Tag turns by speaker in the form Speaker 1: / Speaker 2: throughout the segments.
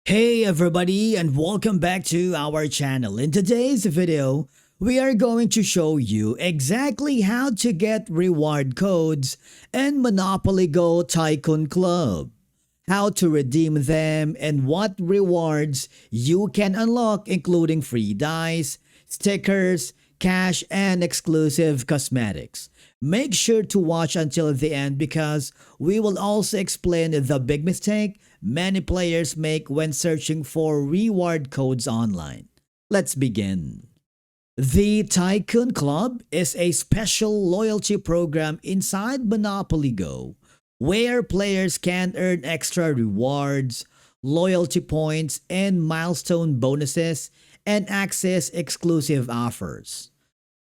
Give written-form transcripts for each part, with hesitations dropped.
Speaker 1: Hey everybody and welcome back to our channel. In today's video, we are going to show you exactly how to get reward codes in Monopoly Go Tycoon Club, how to redeem them, and what rewards you can unlock, including free dice, stickers, cash, and exclusive cosmetics. Make sure to watch until the end because we will also explain the big mistake many players make when searching for reward codes online. Let's begin. The Tycoon Club is a special loyalty program inside Monopoly Go where players can earn extra rewards, loyalty points, and milestone bonuses and access exclusive offers.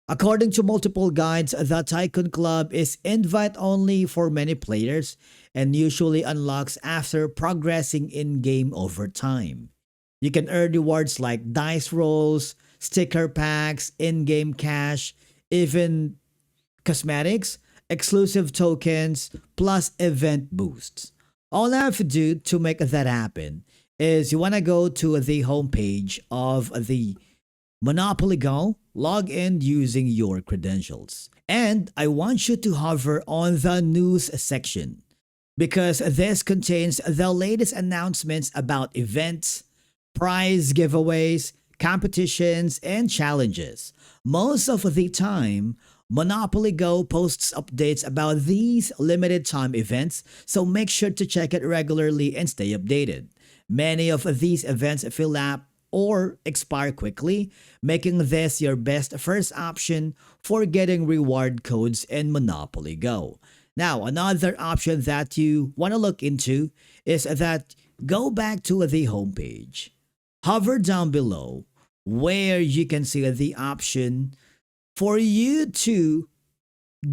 Speaker 1: According to multiple guides, the Tycoon Club is invite only for many players and usually unlocks after progressing in game over time. You can earn rewards like dice rolls, sticker packs, in game cash, even cosmetics, exclusive tokens, plus event boosts. All I have to do to make that happen is you want to go to the homepage of the Monopoly Go, log in using your credentials. And I want you to hover on the news section because this contains the latest announcements about events, prize giveaways, competitions, and challenges. Most of the time, Monopoly Go posts updates about these limited time events, so make sure to check it regularly and stay updated. Many of these events fill up or expire quickly, making this your best first option for getting reward codes in Monopoly Go. Now, another option that you want to look into is that go back to the homepage. Hover down below where you can see the option for you to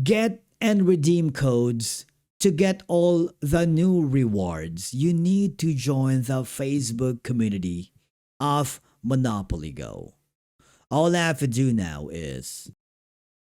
Speaker 1: get and redeem codes to get all the new rewards. You need to join the Facebook community of Monopoly Go. All I have to do now is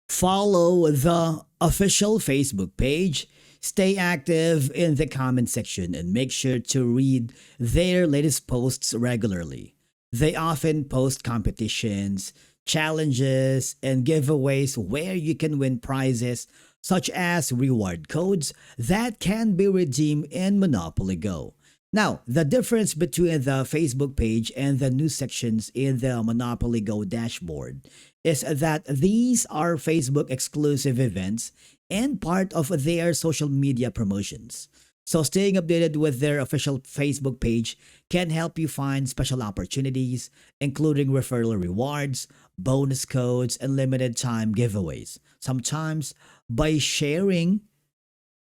Speaker 1: follow the official Facebook page, stay active in the comment section, and make sure to read their latest posts regularly. They often post competitions, challenges, and giveaways where you can win prizes such as reward codes that can be redeemed in Monopoly Go. Now, the difference between the Facebook page and the news sections in the Monopoly Go dashboard is that these are Facebook exclusive events and part of their social media promotions. So, staying updated with their official Facebook page can help you find special opportunities, including referral rewards, bonus codes, and limited time giveaways. Sometimes, by sharing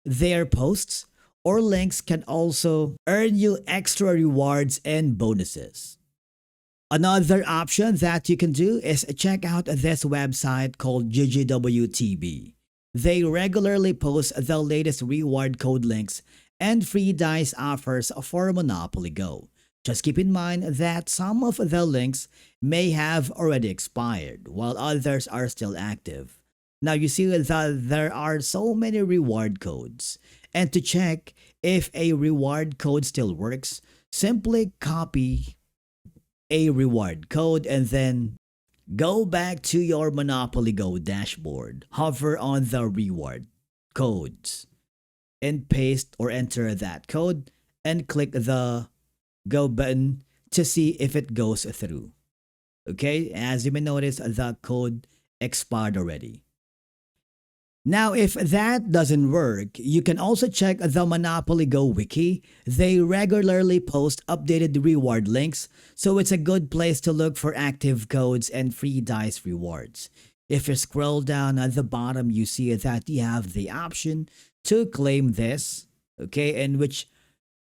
Speaker 1: their posts or links can also earn you extra rewards and bonuses. Another option that you can do is check out this website called GGWTB. They regularly post the latest reward code links and free dice offers for Monopoly Go. Just keep in mind that some of the links may have already expired, while others are still active. Now you see that there are so many reward codes, and to check if a reward code still works, simply copy a reward code and then go back to your Monopoly Go dashboard. Hover on the reward codes and paste or enter that code and click the go button to see if it goes through. Okay, as you may notice, the code expired already. Now, if that doesn't work, you can also check the Monopoly Go Wiki. They regularly post updated reward links, so it's a good place to look for active codes and free dice rewards. If you scroll down at the bottom, you see that you have the option to claim this, okay, and which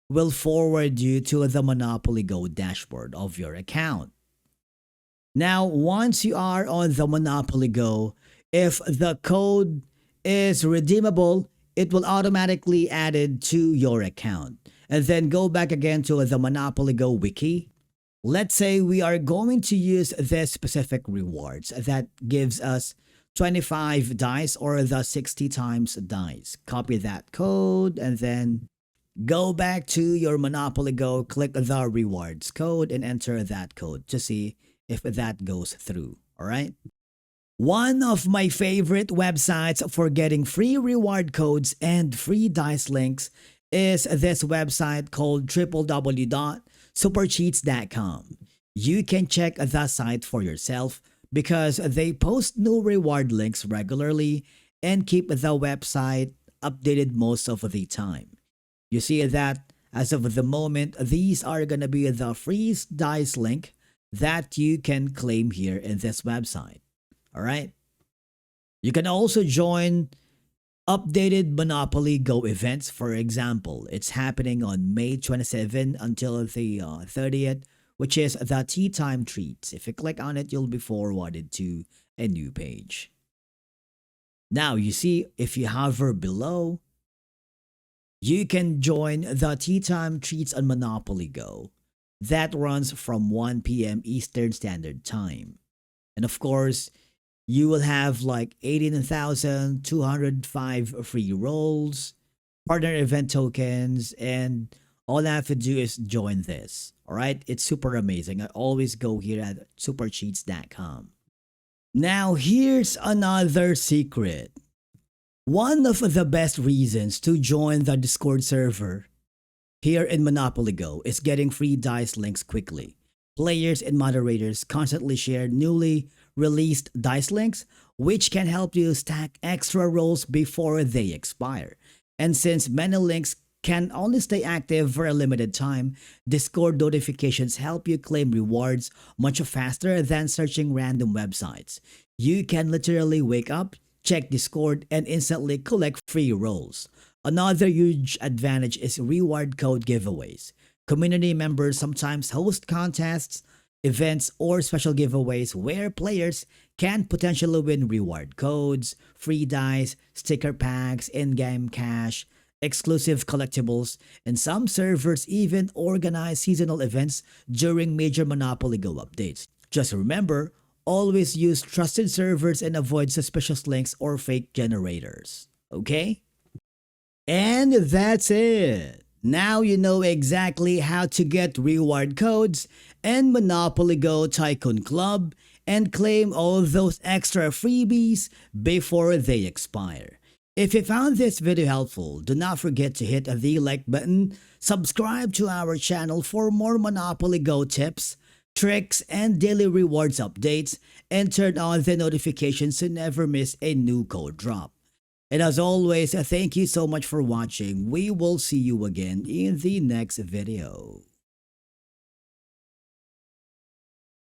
Speaker 1: will forward you to the Monopoly Go dashboard of your account. Now, once you are on the Monopoly Go, if the code is redeemable, it will automatically added to your account. And then go back again to the Monopoly Go Wiki. Let's say we are going to use this specific rewards that gives us 25 dice or the 60 times dice. Copy that code and then Go back to your Monopoly Go, click the rewards code, and enter that code to see if that goes through. All right. One of my favorite websites for getting free reward codes and free dice links is this website called www.supercheats.com. You can check the site for yourself because they post new reward links regularly and keep the website updated most of the time. You see that as of the moment, these are going to be the free dice link that you can claim here in this website. All right. You can also join updated Monopoly Go events. For example, it's happening on May 27 until the 30th, which is the tea time treats. If you click on it, you'll be forwarded to a new page. Now, you see, if you hover below, you can join the tea time treats on Monopoly Go. That runs from 1 p.m. Eastern Standard Time. And of course, you will have like 18,205 free rolls, partner event tokens, and all I have to do is join this. All right, it's super amazing. I always go here at supercheats.com. Now, here's another secret. One of the best reasons to join the Discord server here in Monopoly Go is getting free dice links quickly. Players and moderators constantly share newly released dice links, which can help you stack extra rolls before they expire. And since many links can only stay active for a limited time, Discord notifications help you claim rewards much faster than searching random websites. You can literally wake up, check Discord, and instantly collect free rolls. Another huge advantage is reward code giveaways. Community members sometimes host contests, events, or special giveaways where players can potentially win reward codes, free dice, sticker packs, in-game cash, exclusive collectibles, and some servers even organize seasonal events during major Monopoly Go updates. Just remember, always use trusted servers and avoid suspicious links or fake generators. Okay? And that's it. Now you know exactly how to get reward codes and Monopoly Go Tycoon Club and claim all those extra freebies before they expire. If you found this video helpful, do not forget to hit the like button, subscribe to our channel for more Monopoly Go tips, tricks, and daily rewards updates, and turn on the notifications to never miss a new code drop. And as always, thank you so much for watching. We will see you again in the next video.